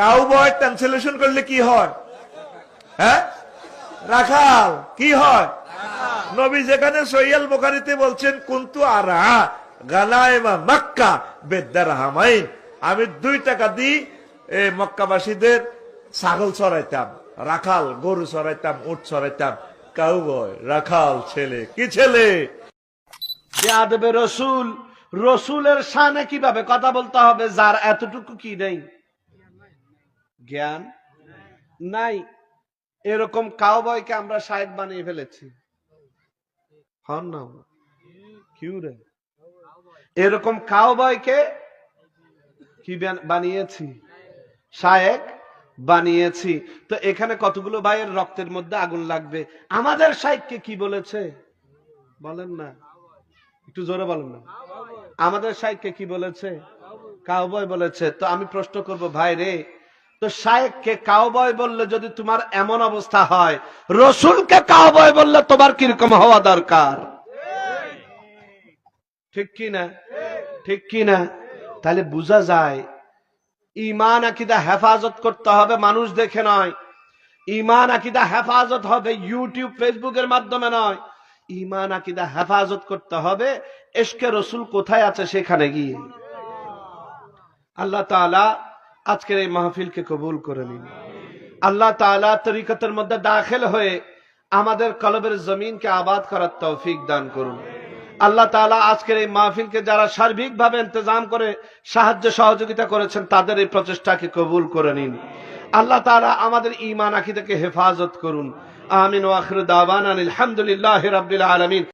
Cowboy translation করলে কি হয়? হ্যাঁ, রাখাল। কি হয়? নবী যেখানে সহিহ বুখারীতে বলছেন কুনতু আরা গানায়েমা মক্কা বিদ্দারহামাইন, আমি 2 টাকা দিই মক্কাবাসীদের ছাগল চড়াইতাম, রাখাল গরু চড়াইতাম, উট চড়াইতাম। কাউবয় রাখাল ছেলে। কি ছেলে? বেয়াদবে রসুল। রসুলের শানে কিভাবে কথা বলতে হবে যার এতটুকু কি নেই, জ্ঞান নাই। এরকম কাউবয়কে আমরা শায়েখ বানিয়ে ফেলেছি। হন না কিউ রে? এরকম কাউবয়কে কি বানিয়েছি? শায়েখ বানিয়েছি। তো এখানে কতগুলো ভাইয়ের রক্তের মধ্যে আগুন লাগবে। আমাদের শায়েখকে কি বলেছে বলেন না, একটু জোরে বলেন না। আমাদের শায়েখকে কি বলেছে? কাউবয় বলেছে। তো আমি প্রশ্ন করব, ভাই রে, তো শায়েখকে কাউবয় বললে যদি তোমার এমন অবস্থা হয়, রসুলকে কাউবয় বললে তোমার কিরকম হওয়া দরকার? ঠিক কি না? ঠিক কি না? তাহলে বোঝা যায় ঈমান আকীদা হেফাজত করতে হবে মানুষ দেখে নয়। ঈমান আকীদা হেফাজত হবে ইউটিউব ফেসবুকের মাধ্যমে নয়। ঈমান আকীদা হেফাজত করতে হবে ইশকে রসুল কোথায় আছে সেখানে গিয়ে। আল্লাহ তাআলা আজকের এই মাহফিলকে কবুল করে নিন। আল্লাহ তাআলা তরিকতের মধ্যে দাখিল হয়ে আমাদের কলবের জমিনকে আবাদ করার তৌফিক দান করুন। আল্লাহ তাআলা আজকের এই মাহফিলকে যারা সার্বিকভাবে ইন্তজাম করে সাহায্য সহযোগিতা করেছেন তাদের এই প্রচেষ্টাকে কবুল করে নিন। আল্লাহ তাআলা আমাদের ঈমান আকীদাকে হেফাজত করুন। আমিন ওয়া আখিরু দাওয়ানা আলহামদুলিল্লাহি রাব্বিল আলামিন।